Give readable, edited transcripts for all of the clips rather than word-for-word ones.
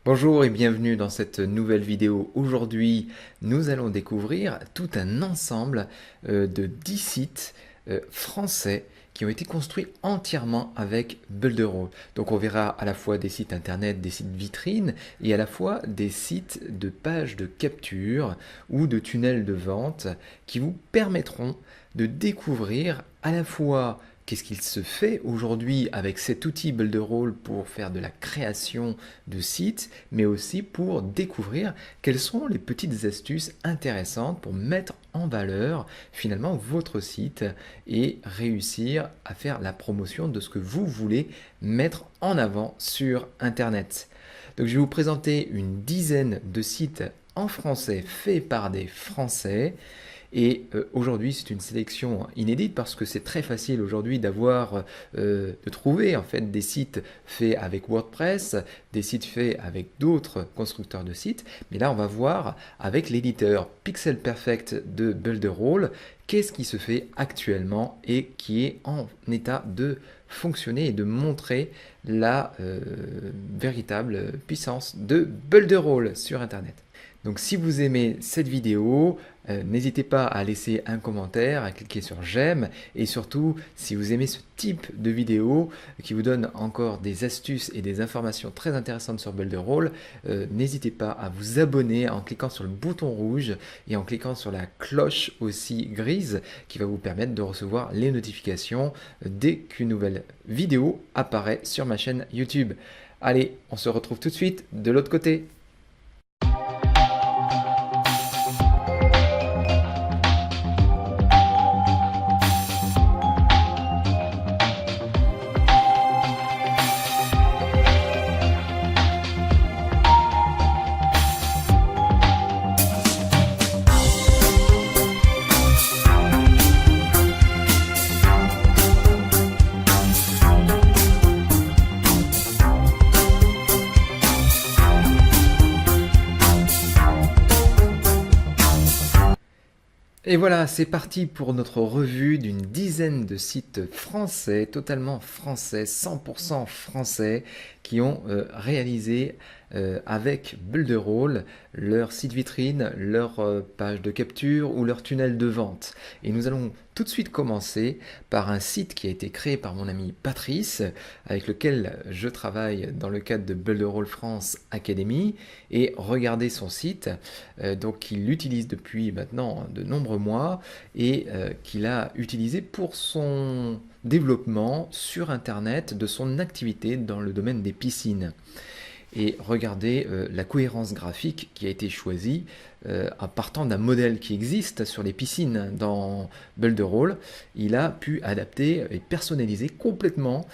Bonjour et bienvenue dans cette nouvelle vidéo. Aujourd'hui, nous allons découvrir tout un ensemble de 10 sites français qui ont été construits entièrement avec Builderall. Donc on verra à la fois des sites internet, des sites vitrines et à la fois des sites de pages de capture ou de tunnels de vente qui vous permettront de découvrir à la fois qu'est-ce qu'il se fait aujourd'hui avec cet outil Builderall pour faire de la création de sites, mais aussi pour découvrir quelles sont les petites astuces intéressantes pour mettre en valeur finalement votre site et réussir à faire la promotion de ce que vous voulez mettre en avant sur Internet. Donc je vais vous présenter une dizaine de sites en français faits par des Français. Et aujourd'hui, c'est une sélection inédite parce que c'est très facile aujourd'hui de trouver en fait des sites faits avec WordPress, des sites faits avec d'autres constructeurs de sites. Mais là, on va voir avec l'éditeur Pixel Perfect de Builderall, qu'est-ce qui se fait actuellement et qui est en état de fonctionner et de montrer la véritable puissance de Builderall sur Internet. Donc si vous aimez cette vidéo, n'hésitez pas à laisser un commentaire, à cliquer sur j'aime et surtout si vous aimez ce type de vidéo qui vous donne encore des astuces et des informations très intéressantes sur Builderall, n'hésitez pas à vous abonner en cliquant sur le bouton rouge et en cliquant sur la cloche aussi grise qui va vous permettre de recevoir les notifications dès qu'une nouvelle vidéo apparaît sur ma chaîne YouTube. Allez, on se retrouve tout de suite de l'autre côté. Et voilà, c'est parti pour notre revue d'une dizaine de sites français, totalement français, 100% français, qui ont réalisé avec Builderall leur site vitrine, leur page de capture ou leur tunnel de vente. Et nous allons tout de suite commencer par un site qui a été créé par mon ami Patrice, avec lequel je travaille dans le cadre de Builderall France Academy. Et regardez son site, donc il l'utilise depuis maintenant de nombreux mois et qu'il a utilisé pour son développement sur Internet de son activité dans le domaine des piscines. Et regardez la cohérence graphique qui a été choisie en partant d'un modèle qui existe sur les piscines dans Builderall. Il a pu adapter et personnaliser complètement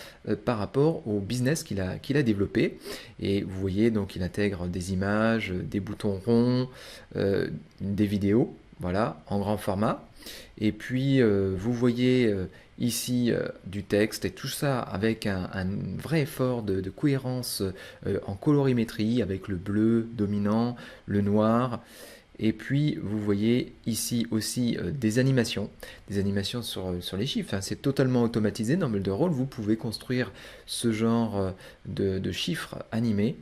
par rapport au business qu'il a développé. Et vous voyez, donc il intègre des images, des boutons ronds, des vidéos, voilà, en grand format. Et puis vous voyez ici du texte et tout ça avec un vrai effort de cohérence en colorimétrie avec le bleu dominant, le noir. Et puis vous voyez ici aussi des animations sur les chiffres, hein. C'est totalement automatisé dans Builderall, vous pouvez construire ce genre de chiffres animés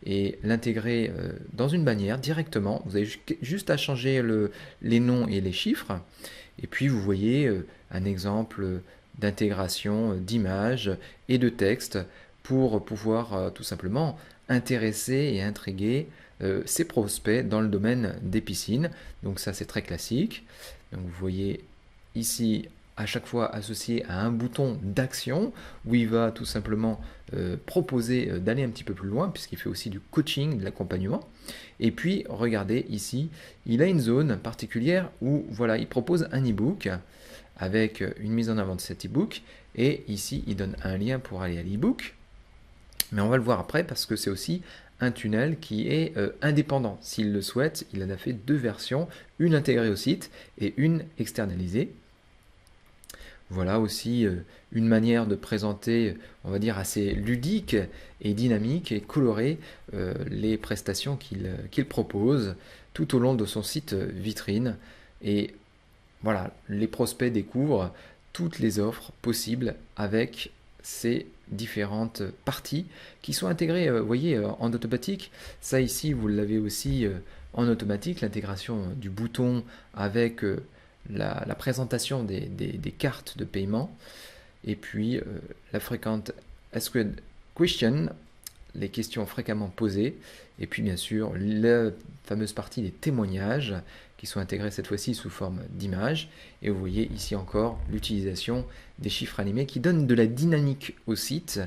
et l'intégrer dans une bannière directement. Vous avez juste à changer les noms et les chiffres. Et puis vous voyez un exemple d'intégration d'images et de texte pour pouvoir tout simplement intéresser et intriguer ses prospects dans le domaine des piscines. Donc ça c'est très classique. Donc vous voyez ici à chaque fois associé à un bouton d'action où il va tout simplement proposer d'aller un petit peu plus loin puisqu'il fait aussi du coaching, de l'accompagnement. Et puis regardez ici, il a une zone particulière où voilà, il propose un e-book avec une mise en avant de cet e-book et ici il donne un lien pour aller à l'e-book. Mais on va le voir après parce que c'est aussi un tunnel qui est indépendant. S'il le souhaite, il en a fait deux versions, une intégrée au site et une externalisée. Voilà aussi une manière de présenter, on va dire, assez ludique et dynamique et colorée les prestations qu'il propose tout au long de son site vitrine. Et voilà, les prospects découvrent toutes les offres possibles avec ces différentes parties qui sont intégrées, vous voyez, en automatique. Ça ici, vous l'avez aussi en automatique, l'intégration du bouton avec la présentation des cartes de paiement. Et puis la fréquente asked question, les questions fréquemment posées, et puis bien sûr la fameuse partie des témoignages qui sont intégrés cette fois-ci sous forme d'images. Et vous voyez ici encore l'utilisation des chiffres animés qui donnent de la dynamique au site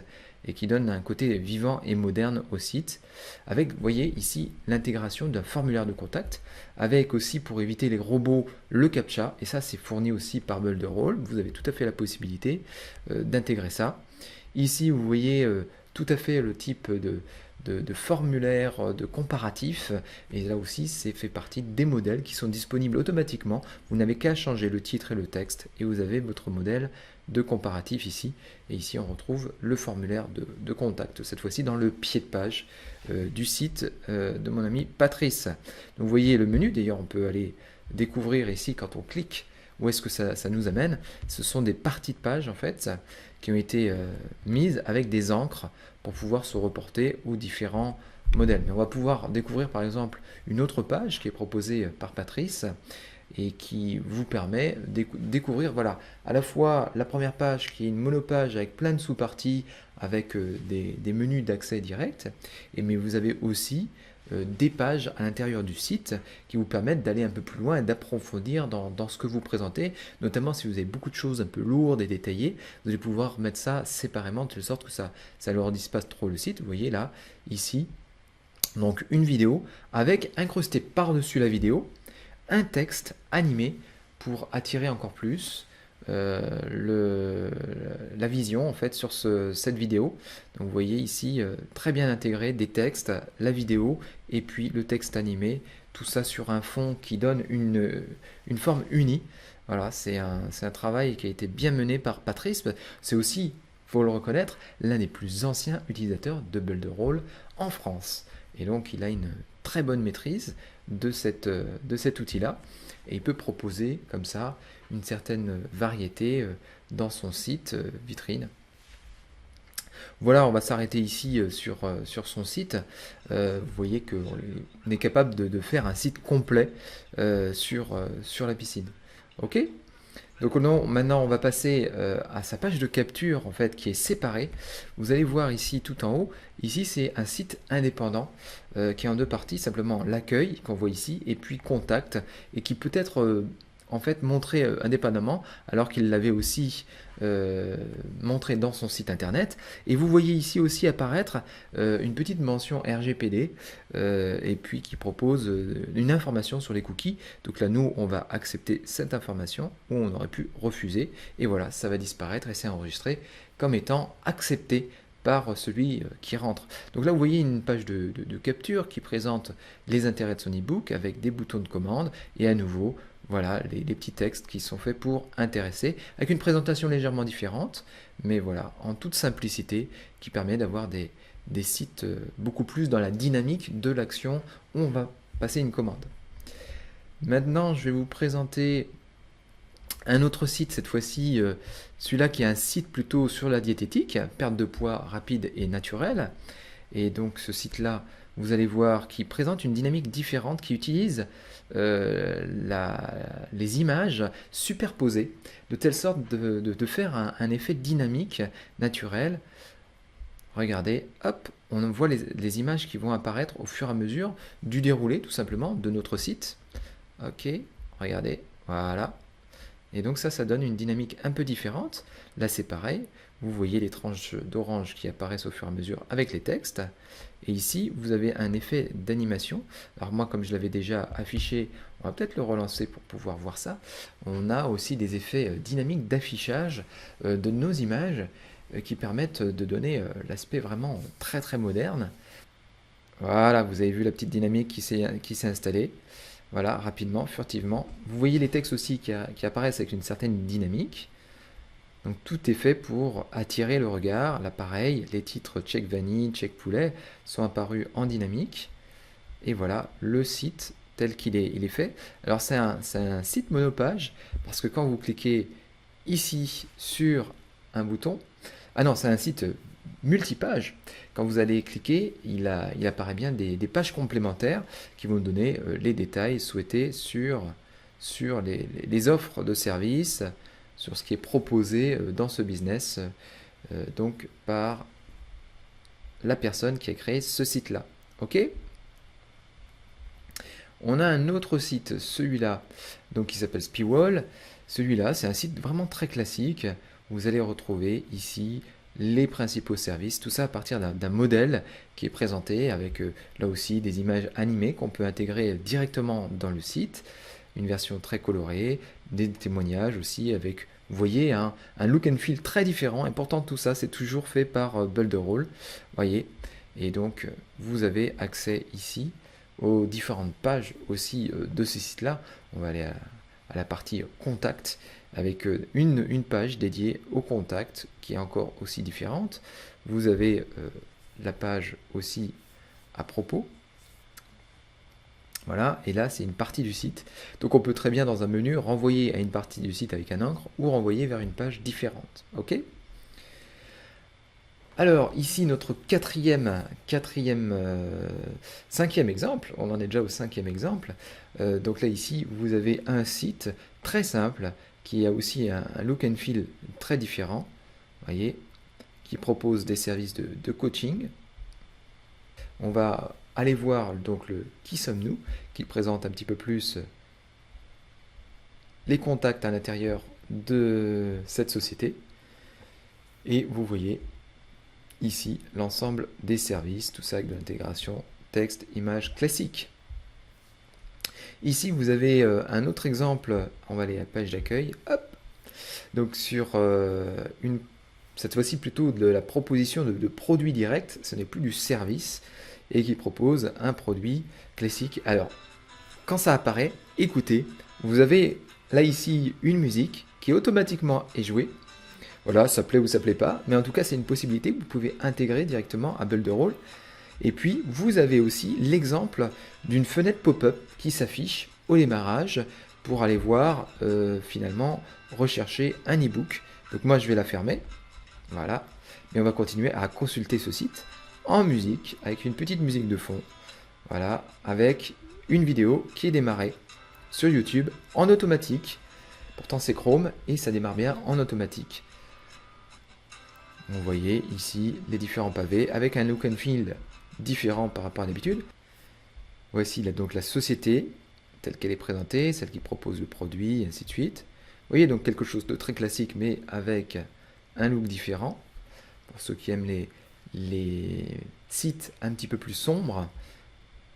et qui donnent un côté vivant et moderne au site. Avec, vous voyez ici, l'intégration d'un formulaire de contact, avec aussi pour éviter les robots le CAPTCHA, et ça c'est fourni aussi par Builderall. Vous avez tout à fait la possibilité d'intégrer ça. Ici vous voyez tout à fait le type de formulaire, de comparatif, et là aussi c'est fait partie des modèles qui sont disponibles automatiquement. Vous n'avez qu'à changer le titre et le texte et vous avez votre modèle de comparatif ici. Et ici on retrouve le formulaire de contact, cette fois-ci dans le pied de page du site de mon ami Patrice. Donc vous voyez le menu, d'ailleurs on peut aller découvrir ici quand on clique où est-ce que ça nous amène. Ce sont des parties de page en fait qui ont été mises avec des encres pour pouvoir se reporter aux différents modèles. Mais on va pouvoir découvrir par exemple une autre page qui est proposée par Patrice et qui vous permet de découvrir voilà, à la fois la première page qui est une monopage avec plein de sous-parties avec des menus d'accès direct, mais vous avez aussi des pages à l'intérieur du site qui vous permettent d'aller un peu plus loin et d'approfondir dans ce que vous présentez, notamment si vous avez beaucoup de choses un peu lourdes et détaillées, vous allez pouvoir mettre ça séparément de telle sorte que ça ne alourdisse pas trop le site. Vous voyez là, ici, donc une vidéo avec incrusté par-dessus la vidéo un texte animé pour attirer encore plus la vision en fait sur cette vidéo. Donc vous voyez ici très bien intégré des textes, la vidéo et puis le texte animé, tout ça sur un fond qui donne une forme unie. Voilà, c'est un travail qui a été bien mené par Patrice. C'est aussi, faut le reconnaître, l'un des plus anciens utilisateurs de Builderall en France. Et donc il a une très bonne maîtrise de cet outil-là. Et il peut proposer comme ça une certaine variété dans son site vitrine. Voilà, on va s'arrêter ici sur son site. Vous voyez qu'on est capable de faire un site complet sur la piscine. Ok ? Donc maintenant on va passer à sa page de capture en fait qui est séparée. Vous allez voir ici tout en haut, ici c'est un site indépendant qui est en deux parties, simplement l'accueil qu'on voit ici et puis contact et qui peut être en fait montré indépendamment alors qu'il l'avait aussi montré dans son site internet. Et vous voyez ici aussi apparaître une petite mention RGPD et puis qui propose une information sur les cookies. Donc là nous on va accepter cette information ou on aurait pu refuser et voilà, ça va disparaître et c'est enregistré comme étant accepté par celui qui rentre. Donc là vous voyez une page de capture qui présente les intérêts de son ebook avec des boutons de commande et à nouveau voilà les petits textes qui sont faits pour intéresser, avec une présentation légèrement différente, mais voilà, en toute simplicité, qui permet d'avoir des sites beaucoup plus dans la dynamique de l'action où on va passer une commande. Maintenant, je vais vous présenter un autre site, cette fois-ci, celui-là qui est un site plutôt sur la diététique, perte de poids rapide et naturelle. Et donc ce site-là, vous allez voir, qui présente une dynamique différente, qui utilise les images superposées, de telle sorte de faire un effet dynamique, naturel. Regardez, hop, on voit les images qui vont apparaître au fur et à mesure du déroulé, tout simplement, de notre site. Ok, regardez, voilà. Et donc ça donne une dynamique un peu différente. Là c'est pareil, vous voyez les tranches d'orange qui apparaissent au fur et à mesure avec les textes. Et ici vous avez un effet d'animation. Alors moi comme je l'avais déjà affiché, on va peut-être le relancer pour pouvoir voir ça. On a aussi des effets dynamiques d'affichage de nos images qui permettent de donner l'aspect vraiment très très moderne. Voilà, vous avez vu la petite dynamique qui s'est installée. Voilà, rapidement, furtivement. Vous voyez les textes aussi qui apparaissent avec une certaine dynamique. Donc tout est fait pour attirer le regard. Là pareil, les titres Check Vanille, Check Poulet sont apparus en dynamique. Et voilà, le site tel qu'il est fait. Alors c'est un site monopage, parce que quand vous cliquez ici sur un bouton, Ah non, c'est un site multipage. Quand vous allez cliquer, il apparaît bien des pages complémentaires qui vont donner les détails souhaités sur les offres de services, sur ce qui est proposé dans ce business, donc par la personne qui a créé ce site-là. Ok? On a un autre site, celui-là, donc qui s'appelle Spiwall. Celui-là, c'est un site vraiment très classique. Vous allez retrouver ici les principaux services, tout ça à partir d'un modèle qui est présenté avec là aussi des images animées qu'on peut intégrer directement dans le site, une version très colorée, des témoignages aussi avec, vous voyez, un look and feel très différent, et pourtant tout ça c'est toujours fait par Builderall, voyez, et donc vous avez accès ici aux différentes pages aussi de ces sites-là. On va aller à la partie contact avec une page dédiée au contact qui est encore aussi différente. Vous avez la page aussi à propos. Voilà, et là c'est une partie du site. Donc on peut très bien dans un menu renvoyer à une partie du site avec un encre ou renvoyer vers une page différente. Ok ? Alors ici notre cinquième exemple, on en est déjà au cinquième exemple. Donc là ici vous avez un site très simple qui a aussi un look and feel très différent, voyez, qui propose des services de coaching. On va aller voir donc le Qui sommes-nous, qui présente un petit peu plus les contacts à l'intérieur de cette société. Et vous voyez ici l'ensemble des services, tout ça avec de l'intégration texte, image classique. Ici vous avez un autre exemple, on va aller à la page d'accueil, hop, donc sur cette fois-ci plutôt de la proposition de produits directs, ce n'est plus du service, et qui propose un produit classique. Alors, quand ça apparaît, écoutez, vous avez là ici une musique qui automatiquement est jouée. Voilà, ça plaît ou ça plaît pas, mais en tout cas c'est une possibilité que vous pouvez intégrer directement à Builderall. Et puis vous avez aussi l'exemple d'une fenêtre pop-up qui s'affiche au démarrage pour aller voir finalement rechercher un e-book. Donc moi je vais la fermer, voilà, mais on va continuer à consulter ce site en musique avec une petite musique de fond, voilà, avec une vidéo qui est démarrée sur YouTube en automatique. Pourtant c'est Chrome et ça démarre bien en automatique. Vous voyez ici les différents pavés avec un look and feel différent par rapport à d'habitude. Voici là, donc la société telle qu'elle est présentée, celle qui propose le produit, et ainsi de suite. Vous voyez donc quelque chose de très classique mais avec un look différent. Pour ceux qui aiment les sites un petit peu plus sombres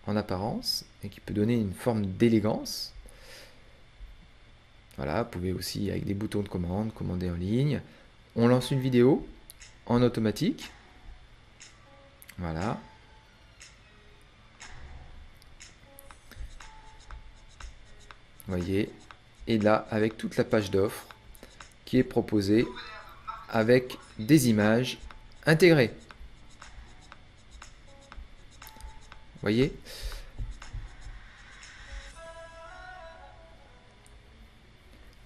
en apparence et qui peut donner une forme d'élégance. Voilà, vous pouvez aussi avec des boutons de commande, commander en ligne. On lance une vidéo en automatique. Voilà. Vous voyez. Et là, avec toute la page d'offres qui est proposée avec des images intégrées. Vous voyez.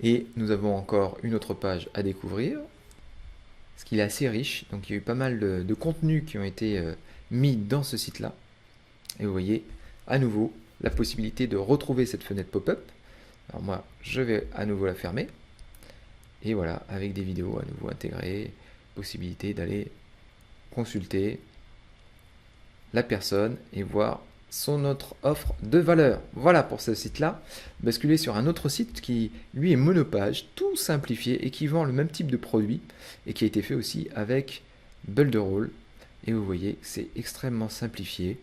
Et nous avons encore une autre page à découvrir. Parce qu'il est assez riche, donc il y a eu pas mal de contenus qui ont été mis dans ce site-là. Et vous voyez, à nouveau, la possibilité de retrouver cette fenêtre pop-up. Alors moi, je vais à nouveau la fermer. Et voilà, avec des vidéos à nouveau intégrées, possibilité d'aller consulter la personne et voir son autre offre de valeur. Voilà pour ce site-là. Basculer sur un autre site qui, lui, est monopage, tout simplifié et qui vend le même type de produit et qui a été fait aussi avec Builderall. Et vous voyez, c'est extrêmement simplifié.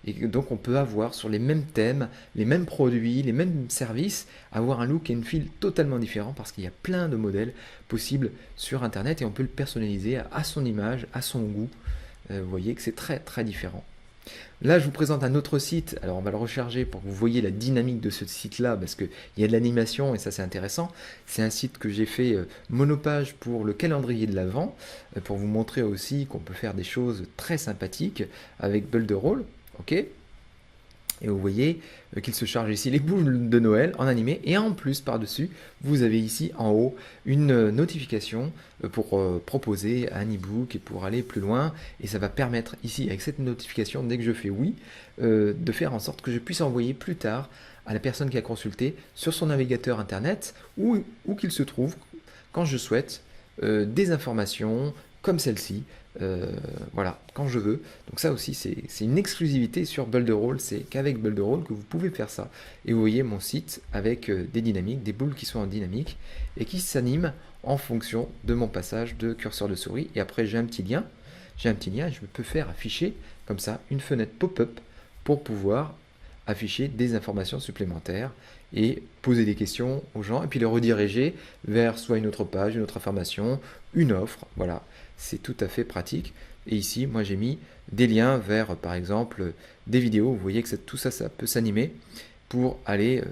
Et donc on peut avoir sur les mêmes thèmes, les mêmes produits, les mêmes services, avoir un look et une feel totalement différent parce qu'il y a plein de modèles possibles sur Internet et on peut le personnaliser à son image, à son goût. Vous voyez que c'est très très différent. Là, je vous présente un autre site. Alors, on va le recharger pour que vous voyez la dynamique de ce site-là, parce qu'il y a de l'animation et ça, c'est intéressant. C'est un site que j'ai fait monopage pour le calendrier de l'Avent, pour vous montrer aussi qu'on peut faire des choses très sympathiques avec Builderall. Ok ? Et vous voyez qu'il se charge ici les boules de Noël en animé. Et en plus, par-dessus, vous avez ici en haut une notification pour proposer un e-book et pour aller plus loin. Et ça va permettre ici, avec cette notification, dès que je fais oui, de faire en sorte que je puisse envoyer plus tard à la personne qui a consulté sur son navigateur internet où qu'il se trouve, quand je souhaite, des informations comme celle-ci. Voilà, quand je veux. Donc ça aussi, c'est une exclusivité sur Builderall, c'est qu'avec Builderall que vous pouvez faire ça. Et vous voyez mon site avec des dynamiques, des boules qui sont en dynamique et qui s'animent en fonction de mon passage de curseur de souris. Et après, j'ai un petit lien et je peux faire afficher comme ça une fenêtre pop-up pour pouvoir afficher des informations supplémentaires et poser des questions aux gens et puis les rediriger vers soit une autre page, une autre information, une offre. Voilà, c'est tout à fait pratique. Et ici, moi j'ai mis des liens vers par exemple des vidéos. Vous voyez que tout ça, ça peut s'animer pour aller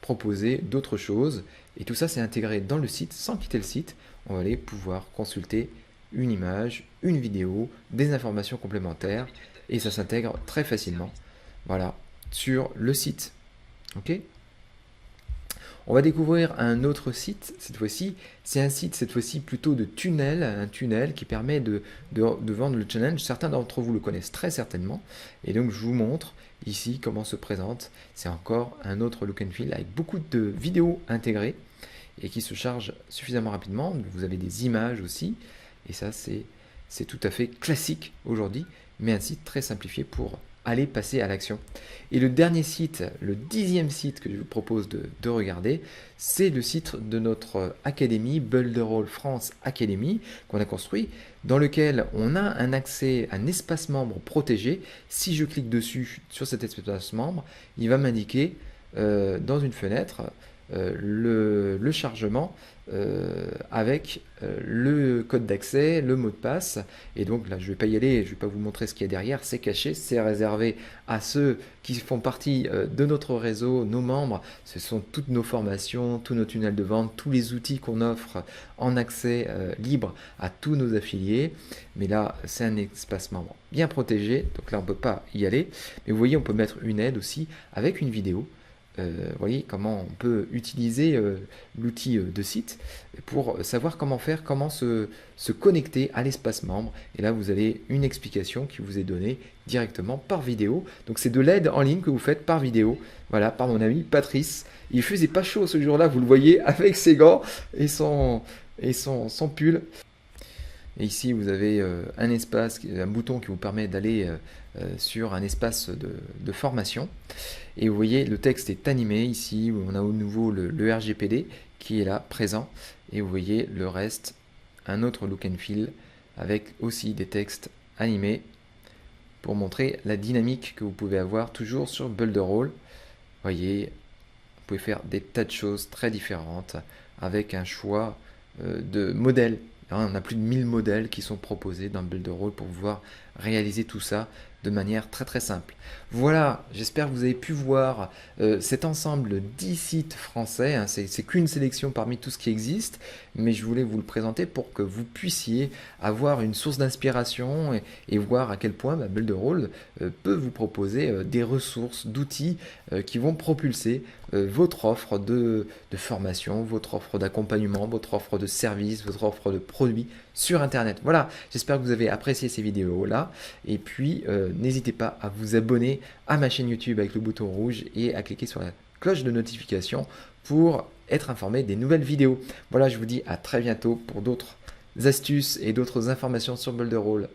proposer d'autres choses. Et tout ça, c'est intégré dans le site sans quitter le site. On va aller pouvoir consulter une image, une vidéo, des informations complémentaires et ça s'intègre très facilement. Voilà, sur le site. Ok ? On va découvrir un autre site, cette fois-ci. C'est un site, cette fois-ci, plutôt de tunnel, un tunnel qui permet de vendre le challenge. Certains d'entre vous le connaissent très certainement. Et donc, je vous montre ici comment se présente. C'est encore un autre look and feel avec beaucoup de vidéos intégrées et qui se charge suffisamment rapidement. Vous avez des images aussi. Et ça, c'est tout à fait classique aujourd'hui, mais un site très simplifié pour aller passer à l'action. Et le dernier site, le 10e site que je vous propose de regarder, c'est le site de notre académie, Builderall France Academy, qu'on a construit, dans lequel on a un accès, un espace membre protégé. Si je clique dessus, sur cet espace membre, il va m'indiquer dans une fenêtre le chargement avec le code d'accès, le mot de passe. Et donc là, je ne vais pas y aller, je ne vais pas vous montrer ce qu'il y a derrière, c'est caché, c'est réservé à ceux qui font partie de notre réseau, nos membres. Ce sont toutes nos formations, tous nos tunnels de vente, tous les outils qu'on offre en accès libre à tous nos affiliés. Mais là, c'est un espace membre bien protégé, donc là, on ne peut pas y aller. Mais vous voyez, on peut mettre une aide aussi avec une vidéo. Vous voyez comment on peut utiliser l'outil de site pour savoir comment faire, comment se connecter à l'espace membre. Et là, vous avez une explication qui vous est donnée directement par vidéo. Donc, c'est de l'aide en ligne que vous faites par vidéo. Voilà, par mon ami Patrice. Il faisait pas chaud ce jour-là, vous le voyez, avec ses gants et son pull. Et ici, vous avez un espace, un bouton qui vous permet d'aller sur un espace de formation. Et vous voyez, le texte est animé ici, où on a au nouveau le RGPD qui est là, présent. Et vous voyez le reste, un autre look and feel avec aussi des textes animés pour montrer la dynamique que vous pouvez avoir toujours sur Builderall. Vous voyez, vous pouvez faire des tas de choses très différentes avec un choix de modèles. On a plus de 1000 modèles qui sont proposés dans Builderall pour pouvoir réaliser tout ça de manière très très simple. Voilà, j'espère que vous avez pu voir cet ensemble de 10 sites français. Hein, c'est qu'une sélection parmi tout ce qui existe, mais je voulais vous le présenter pour que vous puissiez avoir une source d'inspiration et voir à quel point Builderall peut vous proposer des ressources, d'outils qui vont propulser votre offre de formation, votre offre d'accompagnement, votre offre de service, votre offre de produits sur Internet. Voilà, j'espère que vous avez apprécié ces vidéos-là. Et puis, n'hésitez pas à vous abonner à ma chaîne YouTube avec le bouton rouge et à cliquer sur la cloche de notification pour être informé des nouvelles vidéos. Voilà, je vous dis à très bientôt pour d'autres astuces et d'autres informations sur Builderall.